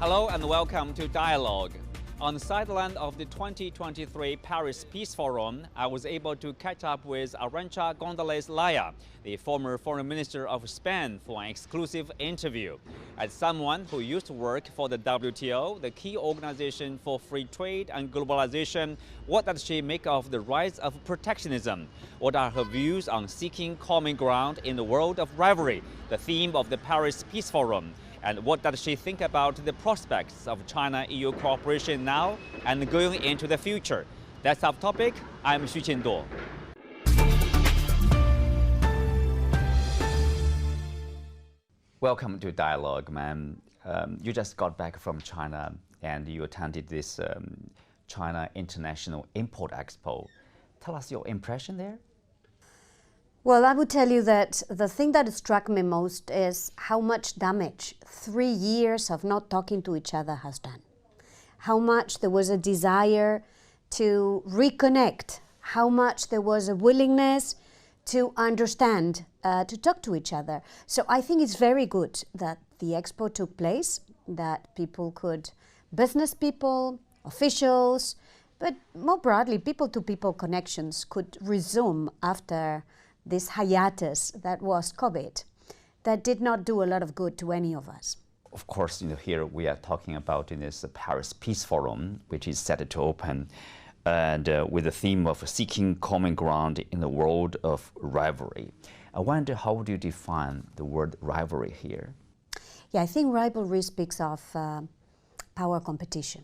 Hello and welcome to Dialogue. On the sideline of the 2023 Paris Peace Forum, I was able to catch up with Arancha González Laya, the former foreign minister of Spain, for an exclusive interview. As someone who used to work for the WTO, the key organization for free trade and globalization, what does she make of the rise of protectionism? What are her views on seeking common ground in the world of rivalry, the theme of the Paris Peace Forum? And what does she think about the prospects of China-EU cooperation now and going into the future? That's our topic. I'm Xu Qinduo. Welcome to Dialogue, ma'am. You just got back from China and you attended this China International Import Expo. Tell us your impression there. Well, I would tell you that the thing that struck me most is how much damage 3 years of not talking to each other has done. How much there was a desire to reconnect, how much there was a willingness to understand, to talk to each other. So I think it's very good that the expo took place, that people could, business people, officials, but more broadly, people-to-people connections could resume after this hiatus that was COVID, that did not do a lot of good to any of us. Of course, here we are talking about in this Paris Peace Forum, which is set to open, and with the theme of seeking common ground in the world of rivalry. I wonder, how would you define the word rivalry here? Yeah, I think rivalry speaks of power competition.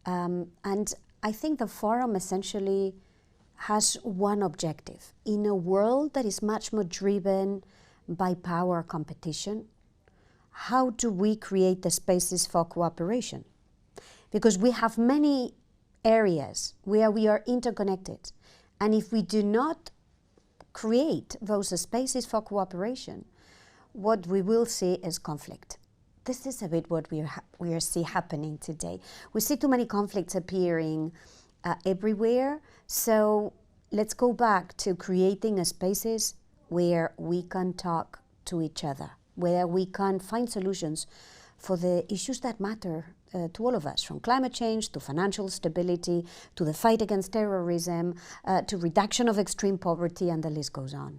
And I think the forum essentially has one objective. In a world that is much more driven by power competition, how do we create the spaces for cooperation? Because we have many areas where we are interconnected, and if we do not create those spaces for cooperation, what we will see is conflict. This is a bit what we are see happening today. We see too many conflicts appearing everywhere. So let's go back to creating spaces where we can talk to each other, where we can find solutions for the issues that matter to all of us, from climate change to financial stability, to the fight against terrorism, to reduction of extreme poverty, and the list goes on.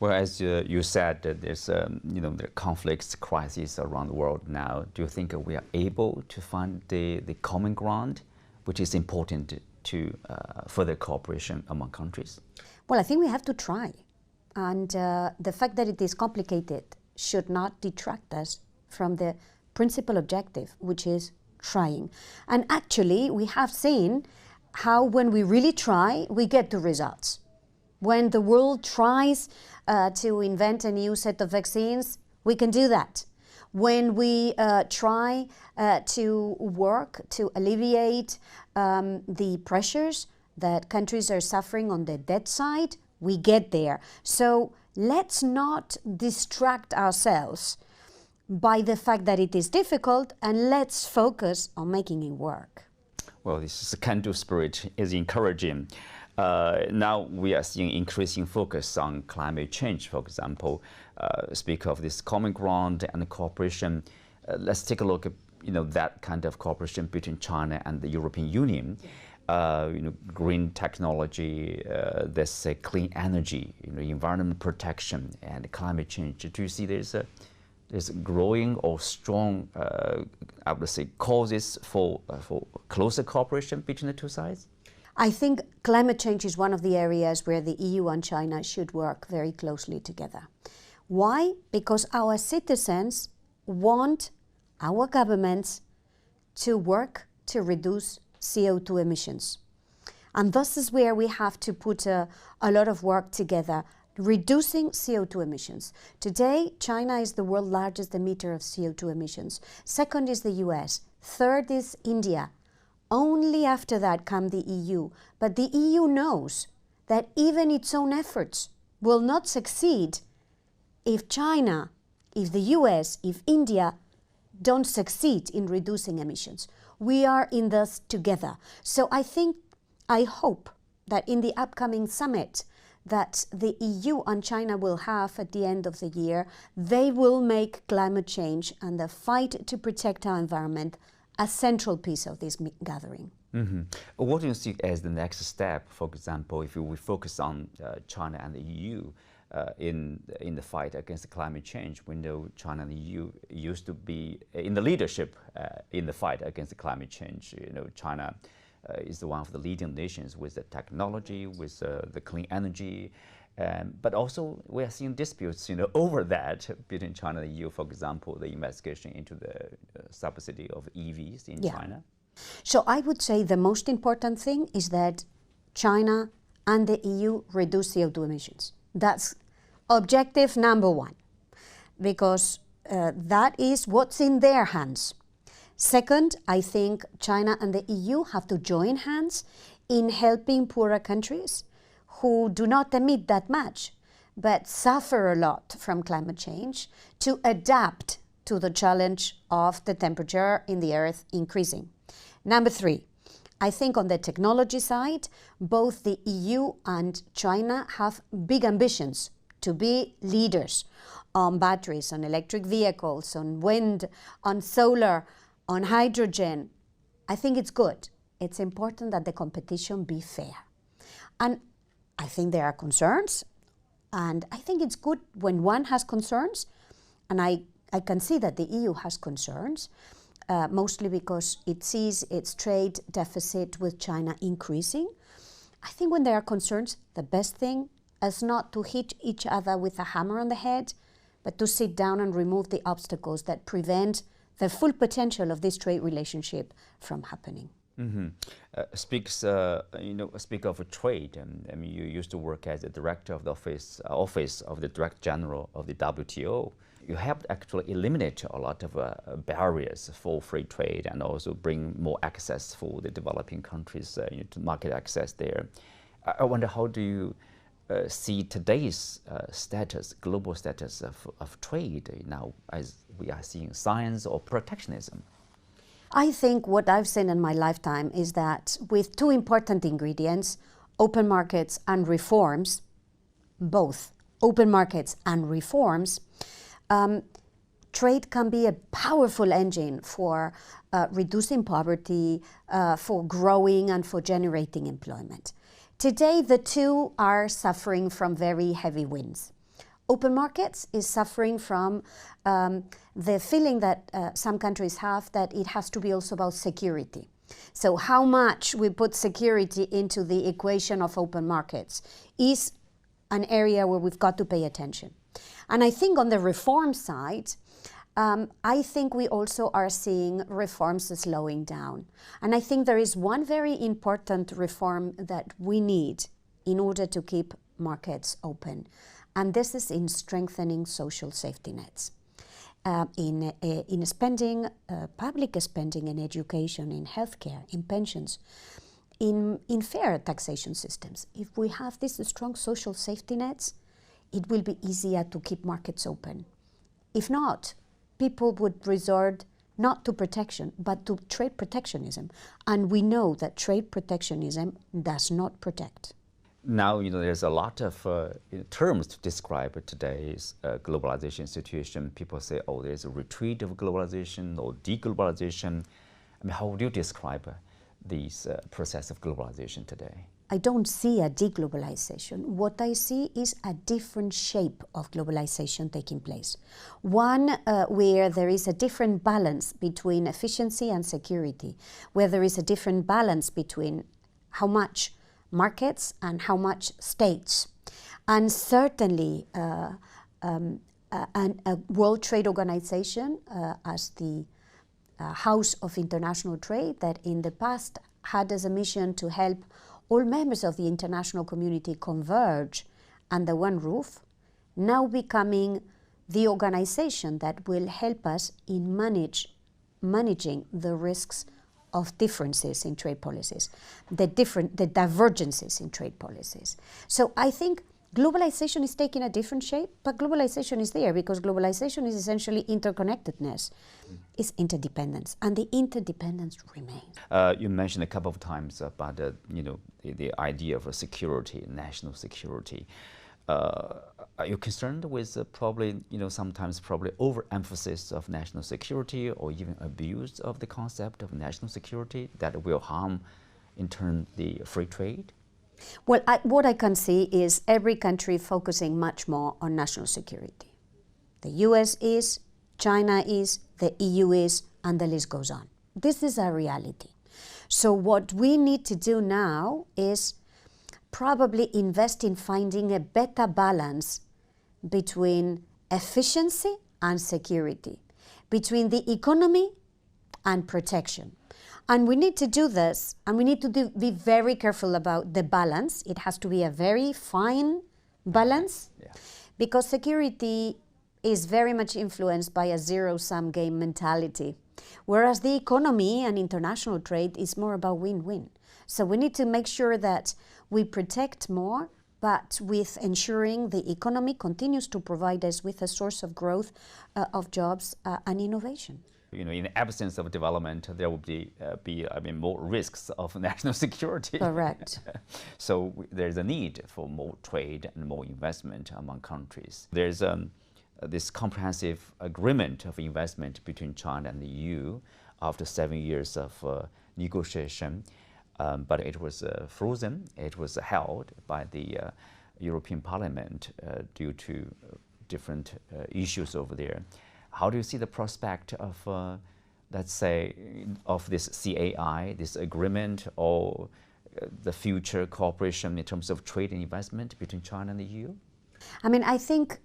Well, as you said, there's there are conflicts, crises around the world now. Do you think we are able to find the common ground, which is important to further cooperation among countries? Well, I think we have to try. And the fact that it is complicated should not detract us from the principal objective, which is trying. And actually, we have seen how when we really try, we get the results. When the world tries to invent a new set of vaccines, we can do that. When we try to work to alleviate the pressures that countries are suffering on the debt side, we get there. So let's not distract ourselves by the fact that it is difficult, and let's focus on making it work. Well, this can-do spirit is encouraging. Now we are seeing increasing focus on climate change, for example. Speak of this common ground and cooperation. Let's take a look at that kind of cooperation between China and the European Union. Green technology, there's clean energy, environment protection, and climate change. Do you see there's growing or strong, I would say, causes for closer cooperation between the two sides? I think climate change is one of the areas where the EU and China should work very closely together. Why? Because our citizens want our governments to work to reduce CO2 emissions. And this is where we have to put a lot of work together, reducing CO2 emissions. Today, China is the world's largest emitter of CO2 emissions. Second is the US. Third is India. Only after that come the EU. But the EU knows that even its own efforts will not succeed if China, if the US, if India don't succeed in reducing emissions. We are in this together. So I hope that in the upcoming summit that the EU and China will have at the end of the year, they will make climate change and the fight to protect our environment a central piece of this gathering. Mm-hmm. What do you see as the next step? For example, if we focus on China and the EU in the fight against climate change, we know China and the EU used to be in the leadership in the fight against climate change. You know, China is one of the leading nations with the technology, with the clean energy, but also we are seeing disputes, over that between China and the EU. For example, the investigation into the subsidy of EVs in China. So I would say the most important thing is that China and the EU reduce CO2 emissions. That's objective number one, because that is what's in their hands. Second, I think China and the EU have to join hands in helping poorer countries who do not emit that much, but suffer a lot from climate change, to adapt to the challenge of the temperature in the Earth increasing. Number three, I think on the technology side, both the EU and China have big ambitions to be leaders on batteries, on electric vehicles, on wind, on solar, on hydrogen. I think it's good. It's important that the competition be fair. And I think there are concerns, and I think it's good when one has concerns, and I can see that the EU has concerns, mostly because it sees its trade deficit with China increasing. I think when there are concerns, the best thing is not to hit each other with a hammer on the head, but to sit down and remove the obstacles that prevent the full potential of this trade relationship from happening. Mm-hmm. Speak of trade. I mean, you used to work as the director of the office of the Director General of the WTO. You helped actually eliminate a lot of barriers for free trade and also bring more access for the developing countries to market access there. I wonder, how do you see today's global status of trade now, as we are seeing science or protectionism? I think what I've seen in my lifetime is that with two important ingredients, open markets and reforms, both open markets and reforms, trade can be a powerful engine for reducing poverty, for growing and for generating employment. Today, the two are suffering from very heavy winds. Open markets is suffering from the feeling that some countries have that it has to be also about security. So how much we put security into the equation of open markets is an area where we've got to pay attention. And I think on the reform side, I think we also are seeing reforms slowing down. And I think there is one very important reform that we need in order to keep markets open. And this is in strengthening social safety nets, in spending, public spending in education, in healthcare, in pensions, in fair taxation systems. If we have these strong social safety nets, it will be easier to keep markets open. If not, people would resort not to protection, but to trade protectionism. And we know that trade protectionism does not protect. Now, there's a lot of terms to describe today's globalization situation. People say, oh, there's a retreat of globalization or deglobalization. I mean, how would you describe this process of globalization today? I don't see a deglobalization. What I see is a different shape of globalization taking place. One where there is a different balance between efficiency and security, where there is a different balance between how much markets and how much states. And certainly a World Trade Organization as the House of International Trade that in the past had as a mission to help all members of the international community converge under one roof, now becoming the organization that will help us in managing the risks of differences in trade policies, the divergences in trade policies. So I think globalization is taking a different shape, but globalization is there because globalization is essentially interconnectedness. is interdependence, and the interdependence remains. You mentioned a couple of times about the idea of security, national security. Are you concerned with probably sometimes probably overemphasis of national security or even abuse of the concept of national security that will harm in turn the free trade? Well, what I can see is every country focusing much more on national security. The US is, China is, the EU is, and the list goes on. This is a reality. So what we need to do now is probably invest in finding a better balance between efficiency and security, between the economy and protection. And we need to do this, and we need to be very careful about the balance. It has to be a very fine balance, because security is very much influenced by a zero-sum game mentality, whereas the economy and international trade is more about win-win. So we need to make sure that we protect more, but with ensuring the economy continues to provide us with a source of growth, of jobs and innovation. In the absence of development, there will be more risks of national security. Correct. So there's a need for more trade and more investment among countries. There's this comprehensive agreement of investment between China and the EU after 7 years of negotiation. But it was frozen. It was held by the European Parliament due to different issues over there. How do you see the prospect of, let's say, of this CAI, this agreement, or the future cooperation in terms of trade and investment between China and the EU? I mean, I think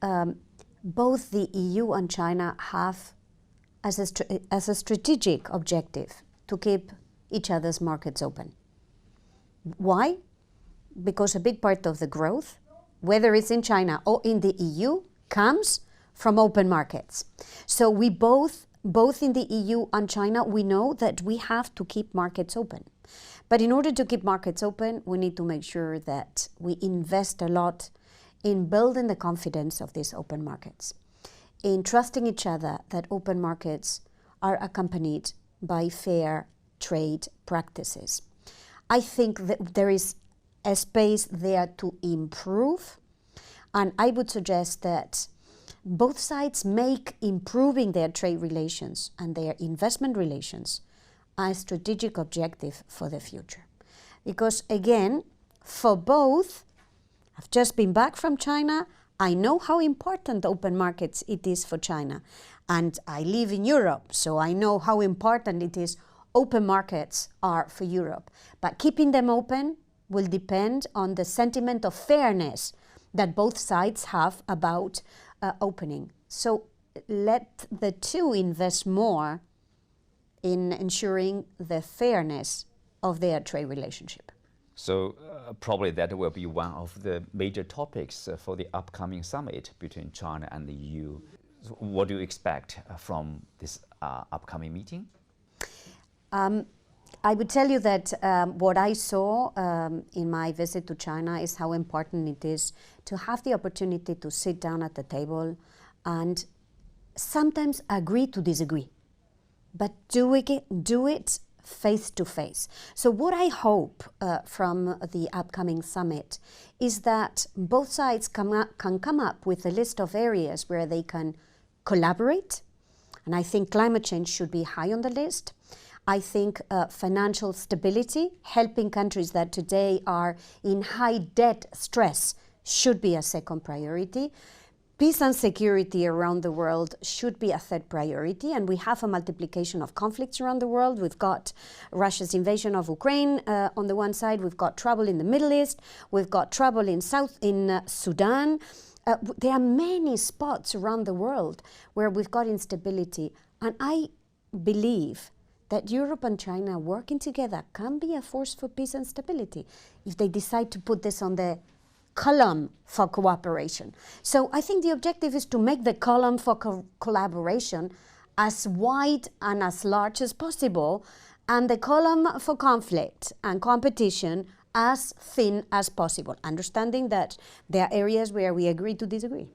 both the EU and China have as a strategic objective to keep each other's markets open. Why? Because a big part of the growth, whether it's in China or in the EU, comes from open markets. So we both in the EU and China, we know that we have to keep markets open. But in order to keep markets open, we need to make sure that we invest a lot in building the confidence of these open markets, in trusting each other that open markets are accompanied by fair trade practices. I think that there is a space there to improve, and I would suggest that both sides make improving their trade relations and their investment relations a strategic objective for the future. Because again, for both, I've just been back from China, I know how important open markets it is for China, and I live in Europe, so I know how important it is open markets are for Europe. But keeping them open will depend on the sentiment of fairness that both sides have about opening. So let the two invest more in ensuring the fairness of their trade relationship. So probably that will be one of the major topics for the upcoming summit between China and the EU. So what do you expect from this upcoming meeting? I would tell you that what I saw in my visit to China is how important it is to have the opportunity to sit down at the table and sometimes agree to disagree, but do it face to face. So what I hope from the upcoming summit is that both sides can come up with a list of areas where they can collaborate, and I think climate change should be high on the list. I think financial stability, helping countries that today are in high debt stress, should be a second priority. Peace and security around the world should be a third priority, and we have a multiplication of conflicts around the world. We've got Russia's invasion of Ukraine on the one side, we've got trouble in the Middle East, we've got trouble in Sudan. There are many spots around the world where we've got instability, and I believe that Europe and China working together can be a force for peace and stability if they decide to put this on the column for cooperation. So I think the objective is to make the column for collaboration as wide and as large as possible, and the column for conflict and competition as thin as possible, understanding that there are areas where we agree to disagree.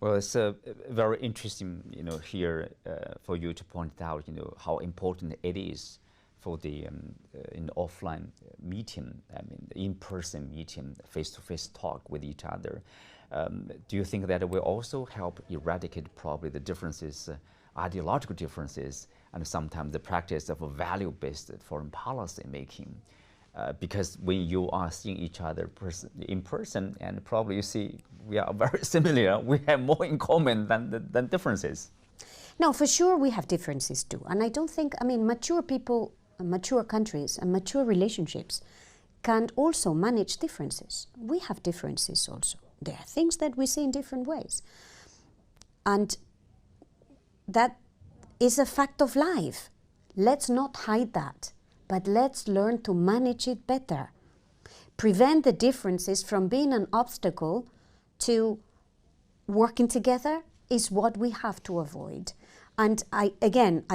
Well, it's very interesting, here for you to point out, how important it is for the in offline meeting, the in-person meeting, face-to-face talk with each other. Do you think that it will also help eradicate probably the differences, ideological differences, and sometimes the practice of a value-based foreign policy making? Because when you are seeing each other in person, and probably you see we are very similar, we have more in common than differences. No, for sure we have differences too. And I don't think, mature people, mature countries and mature relationships can also manage differences. We have differences also. There are things that we see in different ways. And that is a fact of life. Let's not hide that, but let's learn to manage it better. Prevent the differences from being an obstacle to working together is what we have to avoid. And I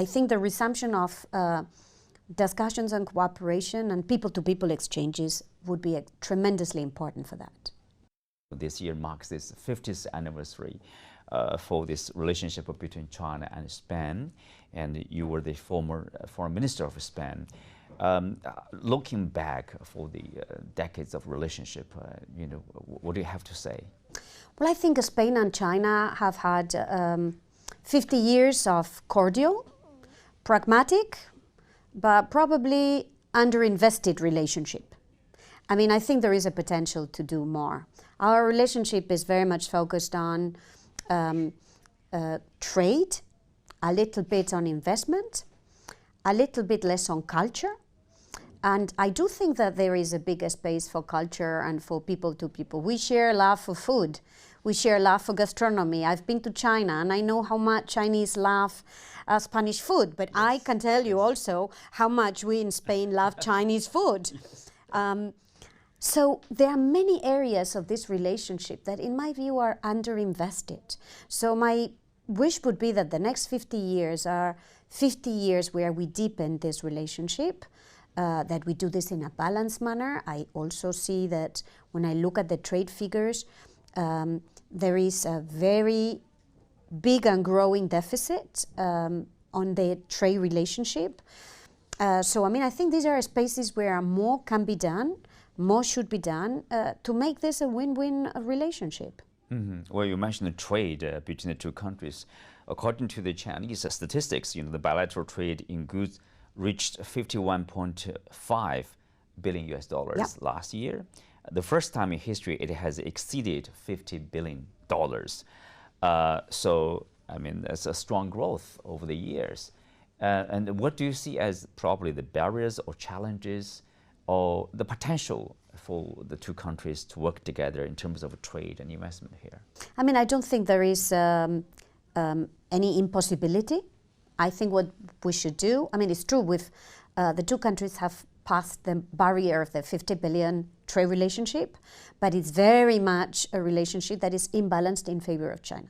think the resumption of discussions and cooperation and people-to-people exchanges would be tremendously important for that. This year marks this 50th anniversary for this relationship between China and Spain, and you were the former foreign minister of Spain. Looking back for the decades of relationship, what do you have to say? Well, I think Spain and China have had 50 years of cordial, pragmatic, but probably underinvested relationship. I think there is a potential to do more. Our relationship is very much focused on trade, a little bit on investment, a little bit less on culture. And I do think that there is a bigger space for culture and for people to people. We share love for food. We share love for gastronomy. I've been to China and I know how much Chinese love Spanish food, but I can tell you also how much we in Spain love Chinese food. So there are many areas of this relationship that in my view are underinvested. So my wish would be that the next 50 years are 50 years where we deepen this relationship, that we do this in a balanced manner. I also see that when I look at the trade figures, there is a very big and growing deficit on the trade relationship. So I think these are spaces where more can be done, more should be done to make this a win-win relationship. Mm-hmm. Well, you mentioned the trade between the two countries. According to the Chinese statistics, the bilateral trade in goods reached 51.5 billion US dollars last year. The first time in history it has exceeded $50 billion. So, that's a strong growth over the years. And what do you see as probably the barriers or challenges or the potential for the two countries to work together in terms of trade and investment here? I don't think there is any impossibility. I think what we should do, it's true with the two countries have passed the barrier of the 50 billion trade relationship, but it's very much a relationship that is imbalanced in favor of China.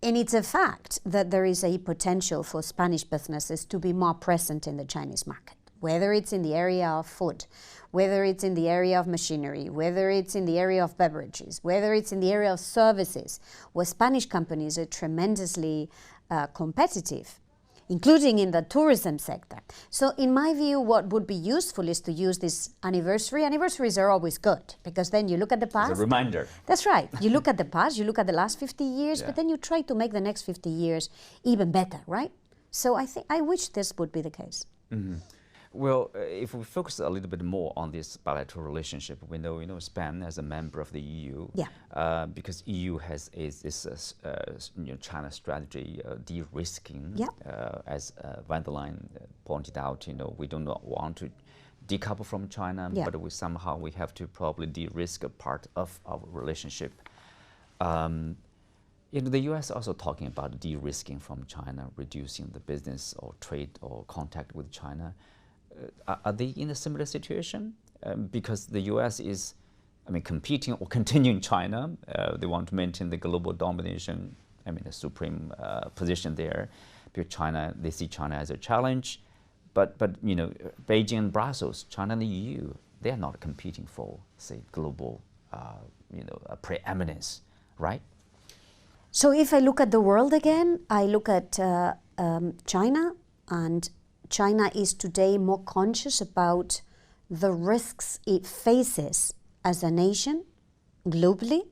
And it's a fact that there is a potential for Spanish businesses to be more present in the Chinese market, whether it's in the area of food, whether it's in the area of machinery, whether it's in the area of beverages, whether it's in the area of services, where Spanish companies are tremendously competitive, including in the tourism sector. So in my view, what would be useful is to use this anniversary. Anniversaries are always good because then you look at the past. It's a reminder. That's right. You look at the past, you look at the last 50 years, but then you try to make the next 50 years even better, right? So I wish this would be the case. Mm-hmm. Well, if we focus a little bit more on this bilateral relationship, we know, Spain as a member of the EU, because EU has this China strategy de-risking, as Van der Leyen pointed out. We do not want to decouple from China, but we have to probably de-risk a part of our relationship. The U.S. also talking about de-risking from China, reducing the business or trade or contact with China. Are they in a similar situation? Because the U.S. is, competing or continuing China. They want to maintain the global domination, the supreme position there. Because they see China as a challenge. But Beijing and Brussels, China and the EU, they are not competing for, say, global, preeminence, right? So if I look at the world again, I look at China, and China is today more conscious about the risks it faces as a nation globally,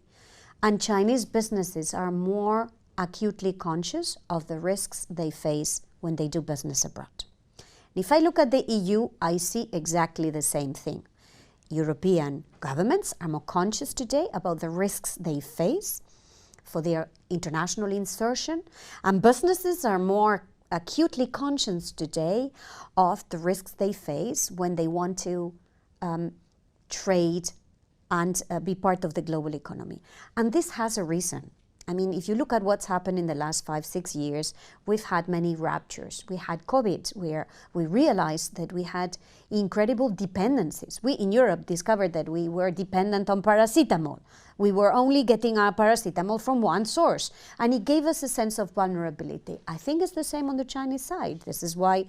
and Chinese businesses are more acutely conscious of the risks they face when they do business abroad. If I look at the EU, I see exactly the same thing. European governments are more conscious today about the risks they face for their international insertion, and businesses are more acutely conscious today of the risks they face when they want to trade and be part of the global economy. And this has a reason. I mean, if you look at what's happened in the last 5-6 years, we've had many ruptures. We had COVID, where we realized that we had incredible dependencies. We in Europe discovered that we were dependent on paracetamol. We were only getting our paracetamol from one source, and it gave us a sense of vulnerability. I think it's the same on the Chinese side. This is why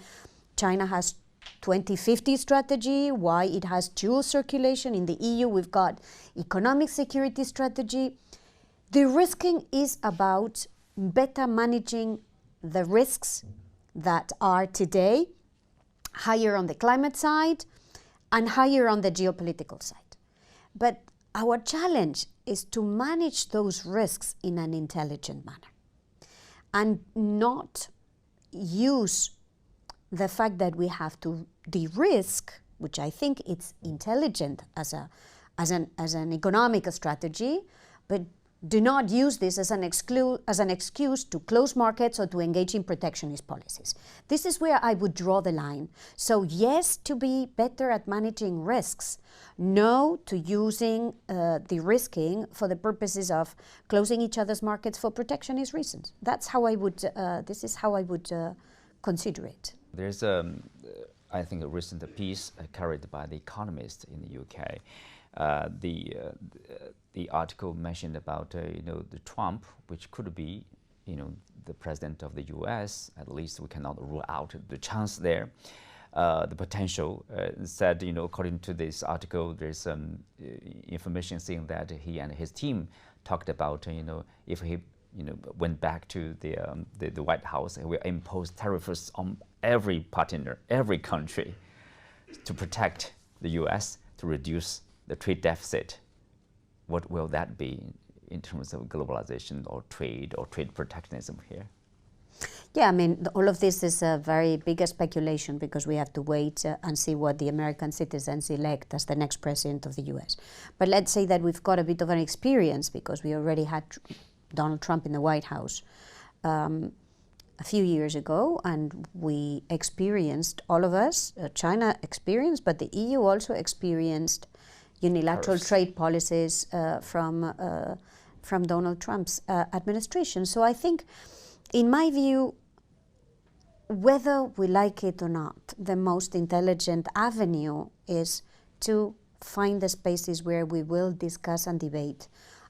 China has 2050 strategy, why it has dual circulation. In the EU, we've got economic security strategy. De-risking is about better managing the risks that are today higher on the climate side and higher on the geopolitical side. But our challenge is to manage those risks in an intelligent manner and not use the fact that we have to de-risk, which I think it's intelligent as an economic strategy, but do not use this as an excuse to close markets or to engage in protectionist policies. This is where I would draw the line. So yes, to be better at managing risks. No to using de-risking for the purposes of closing each other's markets for protectionist reasons. That's how I would, this is how I would consider it. There's, I think, a recent piece carried by The Economist in the UK. The article mentioned about the Trump, which could be the president of the U.S. At least we cannot rule out the chance there. The potential said, according to this article, there's some information saying that he and his team talked about, if he went back to the White House, he will impose tariffs on every partner, every country, to protect the U.S., to reduce the trade deficit. What will that be in terms of globalization or trade protectionism here? Yeah, I mean, all of this is a very big speculation because we have to wait and see what the American citizens elect as the next president of the US. But let's say that we've got a bit of an experience because we already had Donald Trump in the White House a few years ago, and we experienced, all of us, China experienced, but the EU also experienced unilateral trade policies from Donald Trump's administration. So I think, in my view, whether we like it or not, the most intelligent avenue is to find the spaces where we will discuss and debate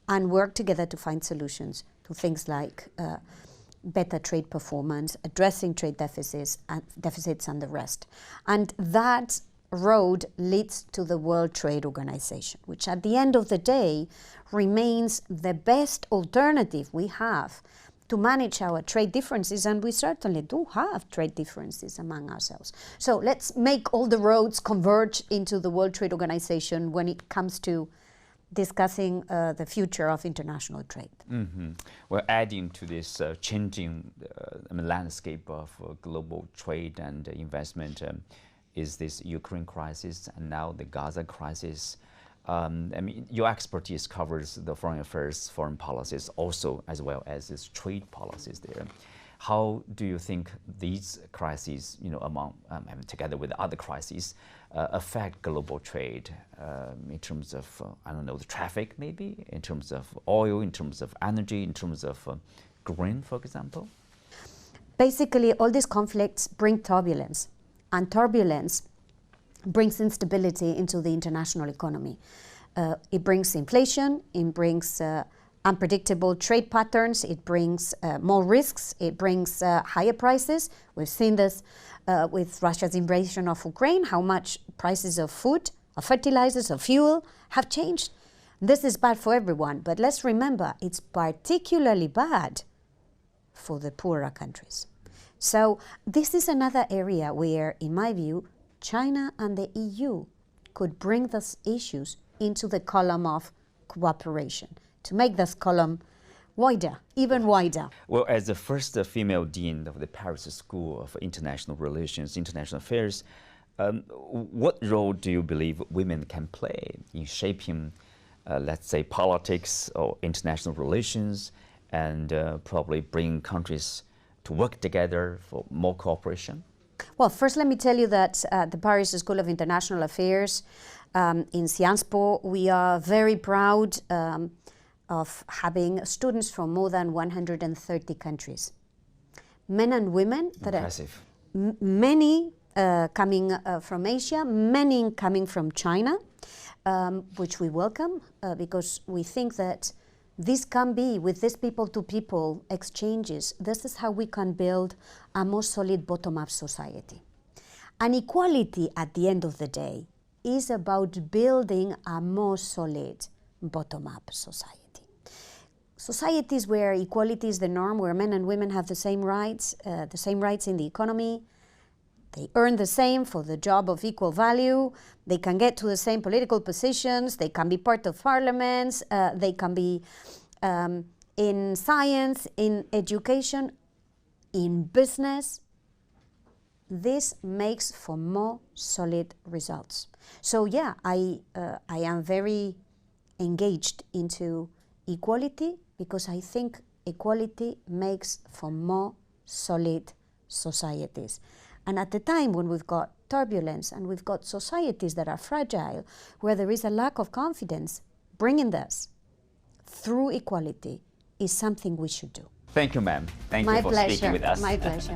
and work together to find solutions to things like better trade performance, addressing trade deficits and the rest. And that road leads to the World Trade Organization, which at the end of the day remains the best alternative we have to manage our trade differences, and we certainly do have trade differences among ourselves. So let's make all the roads converge into the World Trade Organization when it comes to discussing the future of international trade. Mm-hmm. Well, adding to this changing landscape of global trade and investment is this Ukraine crisis and now the Gaza crisis. I mean, your expertise covers the foreign affairs, foreign policies also, as well as its trade policies there. How do you think these crises, among together with other crises, affect global trade in terms of, the traffic maybe, in terms of oil, in terms of energy, in terms of grain, for example? Basically, all these conflicts bring turbulence, and turbulence brings instability into the international economy. It brings inflation, it brings unpredictable trade patterns, it brings more risks, it brings higher prices. We've seen this with Russia's invasion of Ukraine, how much prices of food, of fertilizers, of fuel have changed. This is bad for everyone, but let's remember it's particularly bad for the poorer countries. So this is another area where, in my view, China and the EU could bring these issues into the column of cooperation, to make this column wider, even wider. Well, as the first female dean of the Paris School of International Relations, International Affairs, what role do you believe women can play in shaping, let's say, politics or international relations, and probably bring countries to work together for more cooperation? Well, first let me tell you that at the Paris School of International Affairs in Sciences Po, we are very proud of having students from more than 130 countries. Men and women. Impressive. Many coming from Asia, many coming from China, which we welcome because we think that this can be, with these people-to-people exchanges, this is how we can build a more solid bottom-up society. And equality, at the end of the day, is about building a more solid bottom-up society. Societies where equality is the norm, where men and women have the same rights in the economy, they earn the same for the job of equal value, they can get to the same political positions, they can be part of parliaments, they can be in science, in education, in business. This makes for more solid results. So yeah, I am very engaged into equality because I think equality makes for more solid societies. And at the time when we've got turbulence and we've got societies that are fragile, where there is a lack of confidence, bringing this through equality is something we should do. Thank you, ma'am. Thank you for speaking with us. My pleasure.